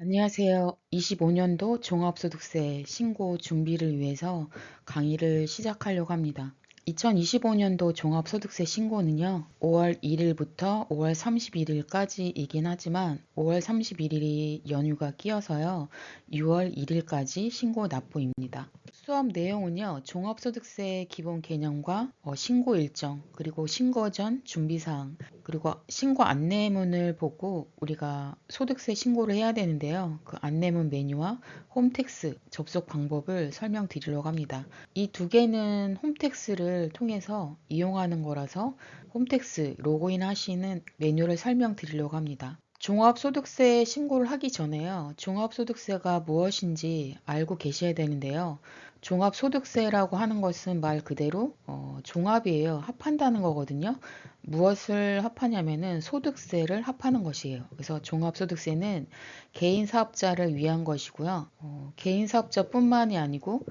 안녕하세요. 25년도 종합소득세 신고 준비를 위해서 강의를 시작하려고 합니다. 2025년도 종합소득세 신고는요, 5월 1일부터 5월 31일까지이긴 하지만 5월 31일이 연휴가 끼어서요, 6월 1일까지 신고 납부입니다. 수업 내용은요, 종합소득세 기본 개념과 신고 일정, 그리고 신고 전 준비사항, 그리고 신고 안내문을 보고 우리가 소득세 신고를 해야 되는데요. 그 안내문 메뉴와 홈택스 접속 방법을 설명드리려고 합니다. 이 두 개는 홈택스를 통해서 이용하는 거라서 홈택스 로그인 하시는 메뉴를 설명드리려고 합니다. 종합소득세 신고를 하기 전에요. 종합소득세가 무엇인지 알고 계셔야 되는데요. 종합소득세라고 하는 것은 말 그대로 종합이에요. 합한다는 거거든요. 무엇을 합하냐면은 소득세를 합하는 것이에요. 그래서 종합소득세는 개인 사업자를 위한 것이고요. 개인 사업자뿐만이 아니고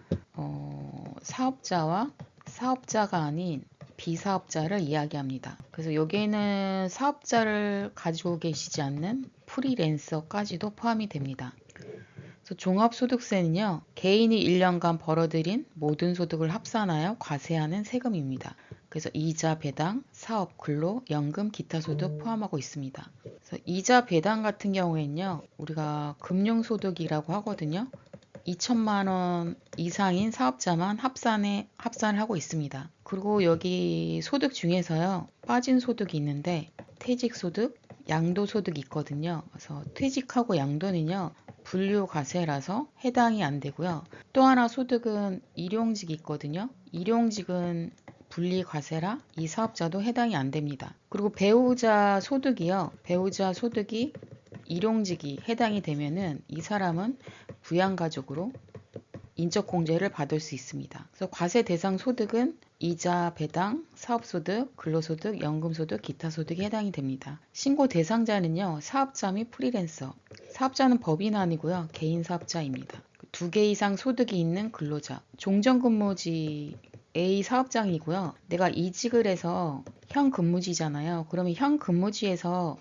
사업자와 사업자가 아닌 비사업자를 이야기합니다. 그래서 여기에는 사업자를 가지고 계시지 않는 프리랜서까지도 포함이 됩니다. 그래서 종합소득세는요, 개인이 1년간 벌어들인 모든 소득을 합산하여 과세하는 세금입니다. 그래서 이자, 배당, 사업, 근로, 연금, 기타 소득 포함하고 있습니다. 그래서 이자, 배당 같은 경우에는요, 우리가 금융소득이라고 하거든요. 2천만 원 이상인 사업자만 합산을 하고 있습니다. 그리고 여기 소득 중에서요, 빠진 소득이 있는데 퇴직소득, 양도소득이 있거든요. 그래서 퇴직하고 양도는요, 분류과세라서 해당이 안 되고요. 또 하나 소득은 일용직이 있거든요. 일용직은 분리과세라 이 사업자도 해당이 안 됩니다. 그리고 배우자 소득이요. 배우자 소득이 일용직이 해당이 되면은 이 사람은 부양가족으로 인적공제를 받을 수 있습니다. 그래서 과세 대상 소득은 이자, 배당, 사업소득, 근로소득, 연금소득, 기타 소득이 해당이 됩니다. 신고 대상자는요, 사업자 및 프리랜서. 사업자는 법인 아니고요, 개인 사업자입니다. 두 개 이상 소득이 있는 근로자. 종전근무지 A 사업장이고요. 내가 이직을 해서 현 근무지잖아요. 그러면 현 근무지에서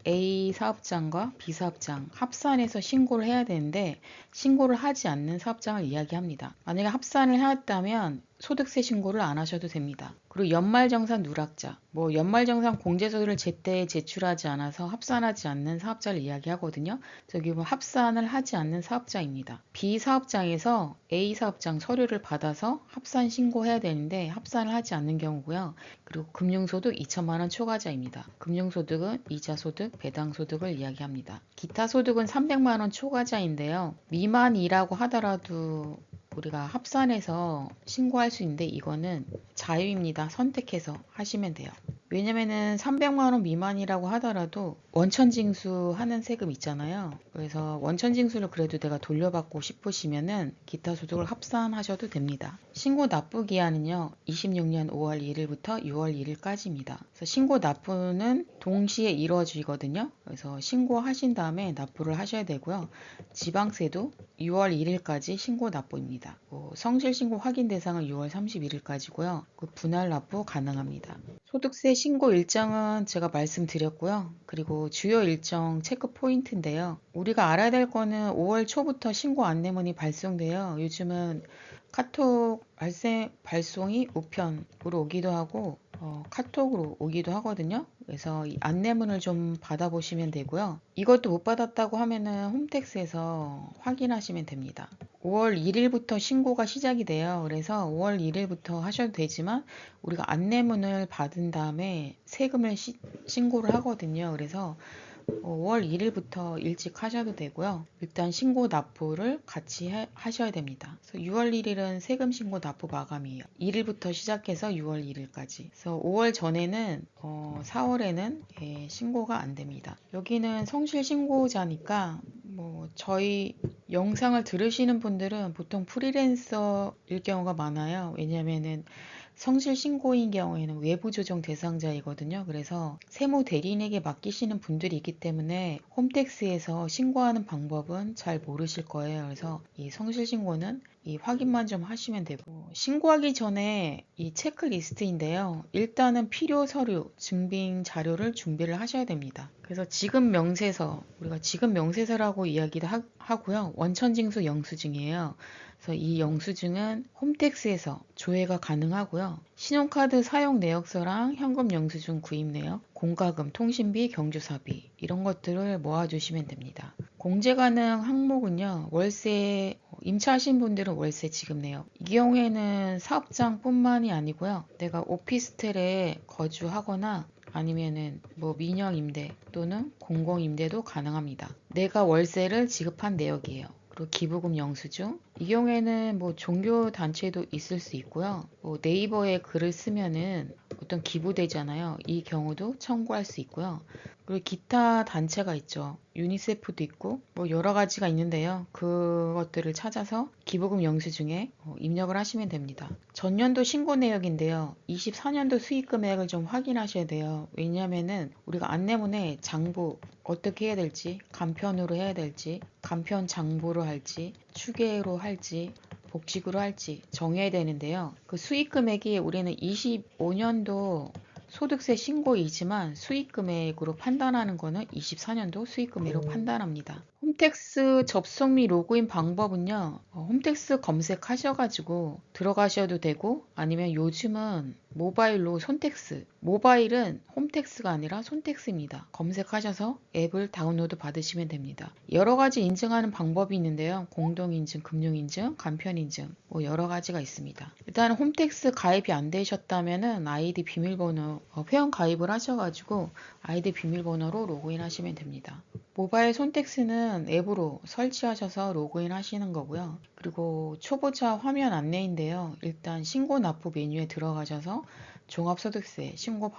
A 사업장과 B 사업장 합산해서 신고를 해야 되는데 신고를 하지 않는 사업장을 이야기합니다. 만약에 합산을 해왔다면 소득세 신고를 안 하셔도 됩니다. 그리고 연말정산 누락자, 연말정산 공제서류를 제때 제출하지 않아서 합산하지 않는 사업자를 이야기하거든요. 저기 보면 합산을 하지 않는 사업자입니다. B 사업장에서 A 사업장 서류를 받아서 합산 신고해야 되는데 합산을 하지 않는 경우고요. 그리고 금융소득 2천만 원 초과자입니다. 금융소득은 이자소득, 배당소득을 이야기합니다. 기타 소득은 300만 원 초과자인데요. 미만이라고 하더라도 우리가 합산해서 신고할 수 있는데 이거는 자유입니다. 선택해서 하시면 돼요. 왜냐면은 300만 원 미만이라고 하더라도 원천징수 하는 세금 있잖아요. 그래서 원천징수를 그래도 내가 돌려받고 싶으시면은 기타 소득을 합산하셔도 됩니다. 신고 납부 기한은요, 26년 5월 1일부터 6월 1일까지입니다. 그래서 신고 납부는 동시에 이루어지거든요. 그래서 신고하신 다음에 납부를 하셔야 되고요. 지방세도 6월 1일까지 신고 납부입니다. 성실 신고 확인 대상은 6월 31일까지고요. 분할 납부 가능합니다. 소득세 신고 일정은 제가 말씀드렸고요. 그리고 주요 일정 체크 포인트인데요. 우리가 알아야 될 거는 5월 초부터 신고 안내문이 발송돼요. 요즘은 카톡 발송이 우편으로 오기도 하고 카톡으로 오기도 하거든요. 그래서 이 안내문을 좀 받아보시면 되고요. 이것도 못 받았다고 하면은 홈택스에서 확인하시면 됩니다. 5월 1일부터 신고가 시작이 돼요. 그래서 5월 1일부터 하셔도 되지만 우리가 안내문을 받은 다음에 세금을 신고를 하거든요. 그래서 5월 1일부터 일찍 하셔도 되고요. 일단 신고 납부를 같이 하셔야 됩니다. 그래서 6월 1일은 세금 신고 납부 마감이에요. 1일부터 시작해서 6월 1일까지. 그래서 5월 전에는 4월에는 신고가 안 됩니다. 여기는 성실 신고자니까 저희 영상을 들으시는 분들은 보통 프리랜서일 경우가 많아요. 왜냐면은 성실 신고인 경우에는 외부 조정 대상자이거든요. 그래서 세무 대리인에게 맡기시는 분들이 있기 때문에 홈택스에서 신고하는 방법은 잘 모르실 거예요. 그래서 이 성실 신고는 이 확인만 좀 하시면 되고, 신고하기 전에 이 체크리스트인데요. 일단은 필요 서류, 증빙 자료를 준비를 하셔야 됩니다. 그래서 지금 명세서, 우리가 지금 명세서라고 이야기도 하고요. 원천징수 영수증이에요. 그래서 이 영수증은 홈택스에서 조회가 가능하고요. 신용카드 사용 내역서랑 현금 영수증 구입 내역, 공과금, 통신비, 경조사비 이런 것들을 모아주시면 됩니다. 공제 가능 항목은요. 월세 임차하신 분들은 월세 지급 내역. 이 경우에는 사업장뿐만이 아니고요. 내가 오피스텔에 거주하거나 아니면은 뭐 민영 임대 또는 공공 임대도 가능합니다. 내가 월세를 지급한 내역이에요. 그리고 기부금 영수증. 이 경우에는 뭐 종교 단체도 있을 수 있고요. 뭐 네이버에 글을 쓰면은 어떤 기부되잖아요. 이 경우도 청구할 수 있고요. 그리고 기타 단체가 있죠. 유니세프도 있고 뭐 여러 가지가 있는데요. 그것들을 찾아서 기부금 영수증에 입력을 하시면 됩니다. 전년도 신고 내역인데요. 24년도 수익 금액을 좀 확인하셔야 돼요. 왜냐하면은 우리가 안내문에 장부 어떻게 해야 될지, 간편으로 해야 될지, 간편 장부로 할지, 추계로 할지, 복식으로 할지 정해야 되는데요. 그 수익 금액이 우리는 25년도 소득세 신고이지만 수익 금액으로 판단하는 거는 24년도 수익 금액으로 판단합니다. 홈택스 접속 및 로그인 방법은요. 홈택스 검색하셔가지고 들어가셔도 되고 아니면 요즘은 모바일로 손택스, 모바일은 홈택스가 아니라 손택스입니다. 검색하셔서 앱을 다운로드 받으시면 됩니다. 여러 가지 인증하는 방법이 있는데요. 공동인증, 금융인증, 간편인증 뭐 여러 가지가 있습니다. 일단 홈택스 가입이 안 되셨다면은 아이디 비밀번호 회원 가입을 하셔가지고 아이디 비밀번호로 로그인 하시면 됩니다. 모바일 손택스는 앱으로 설치하셔서 로그인 하시는 거고요. 그리고 초보자 화면 안내인데요. 일단 신고 납부 메뉴에 들어가셔서 종합소득세 신고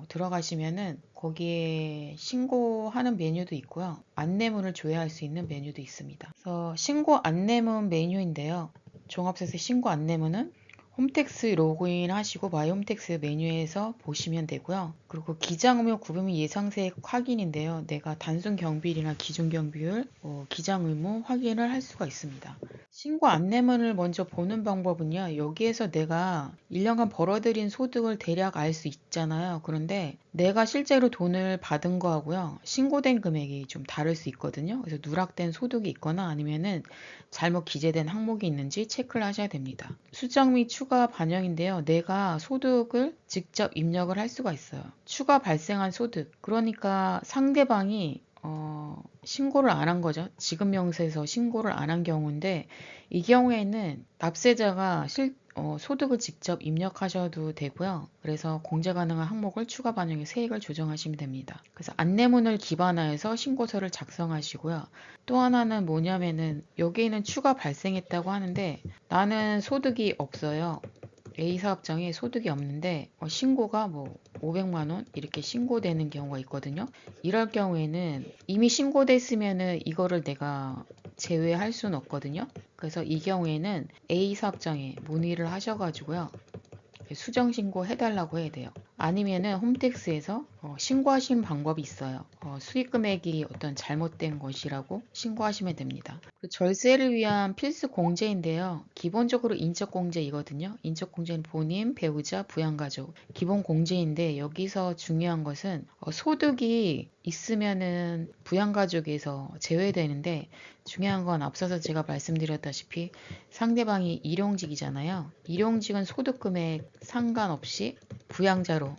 들어가시면은 거기에 신고하는 메뉴도 있고요. 안내문을 조회할 수 있는 메뉴도 있습니다. 그래서 신고 안내문 메뉴인데요. 종합소득세 신고 안내문은 홈택스 로그인 하시고 마이 홈택스 메뉴에서 보시면 되고요. 그리고 기장의무 구분 예상세액 확인인데요. 내가 단순 경비율이나 기준 경비율, 기장의무 확인을 할 수가 있습니다. 신고 안내문을 먼저 보는 방법은요. 여기에서 내가 1년간 벌어들인 소득을 대략 알 수 있잖아요. 그런데 내가 실제로 돈을 받은 거하고요. 신고된 금액이 좀 다를 수 있거든요. 그래서 누락된 소득이 있거나 아니면은 잘못 기재된 항목이 있는지 체크를 하셔야 됩니다. 수정 및 추가 반영인데요. 내가 소득을 직접 입력을 할 수가 있어요. 추가 발생한 소득. 그러니까 상대방이 신고를 안 한 거죠. 지급 명세서 신고를 안 한 경우인데 이 경우에는 납세자가 소득을 직접 입력하셔도 되고요. 그래서 공제 가능한 항목을 추가 반영해 세액을 조정하시면 됩니다. 그래서 안내문을 기반하여서 신고서를 작성하시고요. 또 하나는 뭐냐면은 여기에는 추가 발생했다고 하는데 나는 소득이 없어요. A 사업장에 소득이 없는데 신고가 뭐 500만 원 이렇게 신고되는 경우가 있거든요. 이럴 경우에는 이미 신고됐으면은 이거를 내가 제외할 수는 없거든요. 그래서 이 경우에는 A 사업장에 문의를 하셔가지고요. 수정 신고 해달라고 해야 돼요. 아니면은 홈택스에서 신고하시는 방법이 있어요. 수익 금액이 어떤 잘못된 것이라고 신고하시면 됩니다. 절세를 위한 필수 공제인데요. 기본적으로 인적 공제이거든요. 인적 공제는 본인, 배우자, 부양가족 기본 공제인데 여기서 중요한 것은 소득이 있으면은 부양가족에서 제외되는데 중요한 건 앞서서 제가 말씀드렸다시피 상대방이 일용직이잖아요. 일용직은 소득금액 상관없이 부양자로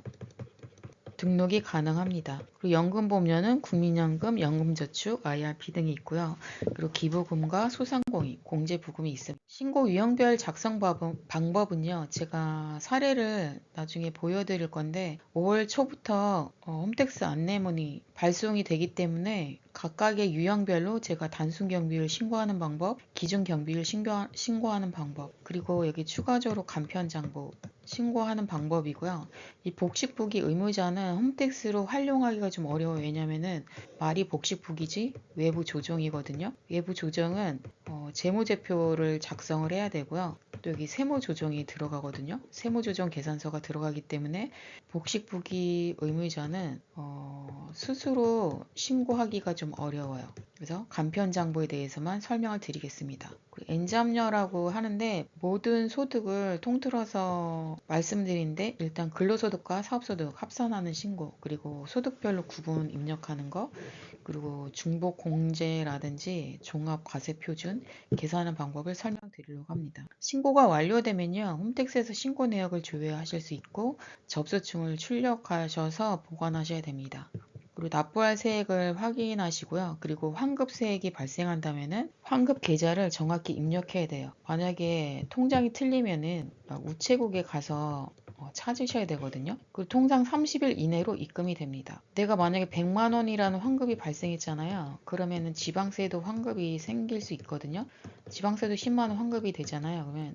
등록이 가능합니다. 그리고 연금보험료는 국민연금, 연금저축, IRP 등이 있고요. 그리고 기부금과 소상공인, 공제부금이 있습니다. 신고 유형별 작성 방법은요. 제가 사례를 나중에 보여드릴 건데 5월 초부터 홈택스 안내문이 발송이 되기 때문에 각각의 유형별로 제가 단순 경비율 신고하는 방법, 기준 경비율 신고하는 방법, 그리고 여기 추가적으로 간편 장부 신고하는 방법이고요. 이 복식부기 의무자는 홈택스로 활용하기가 좀 어려워요. 왜냐면은 말이 복식부기지 외부 조정이거든요. 외부 조정은 재무제표를 작성을 해야 되고요. 또 여기 세무 조정이 들어가거든요. 세무 조정 계산서가 들어가기 때문에 복식부기 의무자는 스스로 신고하기가 좀 어려워요. 그래서 간편장부에 대해서만 설명을 드리겠습니다. 엔잡녀라고 하는데 모든 소득을 통틀어서 말씀드리는데, 일단 근로소득과 사업소득 합산하는 신고, 그리고 소득별로 구분 입력하는 거, 그리고 중복 공제라든지 종합과세표준 계산하는 방법을 설명드리려고 합니다. 신고가 완료되면요, 홈택스에서 신고 내역을 조회하실 수 있고 접수층을 출력하셔서 보관하셔야 됩니다. 그리고 납부할 세액을 확인하시고요. 그리고 환급 세액이 발생한다면은 환급 계좌를 정확히 입력해야 돼요. 만약에 통장이 틀리면은 우체국에 가서 찾으셔야 되거든요. 그 통장 30일 이내로 입금이 됩니다. 내가 만약에 100만 원이라는 환급이 발생했잖아요. 그러면은 지방세도 환급이 생길 수 있거든요. 지방세도 10만 원 환급이 되잖아요. 그러면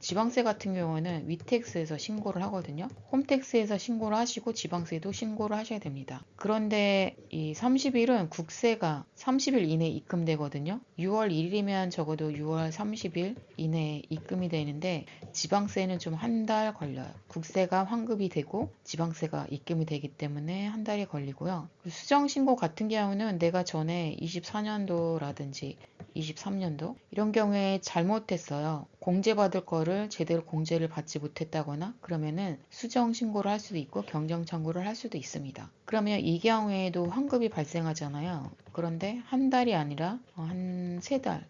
지방세 같은 경우는 위택스에서 신고를 하거든요. 홈택스에서 신고를 하시고 지방세도 신고를 하셔야 됩니다. 그런데 이 30일은 국세가 30일 이내에 입금되거든요. 6월 1일이면 적어도 6월 30일 이내에 입금이 되는데 지방세는 좀 한 달 걸려요. 국세가 환급이 되고 지방세가 입금이 되기 때문에 한 달이 걸리고요. 수정신고 같은 경우는 내가 전에 24년도라든지 23년도 이런 경우에 잘못했어요. 공제받을 거를 제대로 공제를 받지 못했다거나 그러면은 수정 신고를 할 수도 있고 경정 청구를 할 수도 있습니다. 그러면 이 경우에도 환급이 발생하잖아요. 그런데 한 달이 아니라 한 3달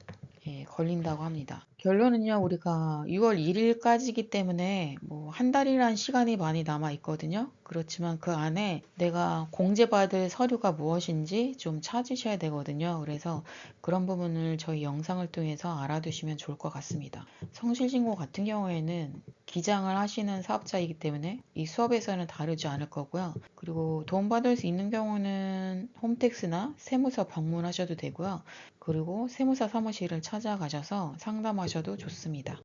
걸린다고 합니다. 결론은요, 우리가 6월 1일까지이기 때문에 뭐 한 달이란 시간이 많이 남아 있거든요. 그렇지만 그 안에 내가 공제받을 서류가 무엇인지 좀 찾으셔야 되거든요. 그래서 그런 부분을 저희 영상을 통해서 알아두시면 좋을 것 같습니다. 성실신고 같은 경우에는 기장을 하시는 사업자이기 때문에 이 수업에서는 다루지 않을 거고요. 그리고 도움받을 수 있는 경우는 홈택스나 세무서 방문하셔도 되고요. 그리고 세무사 사무실을 찾아가셔서 상담하셔도 좋습니다.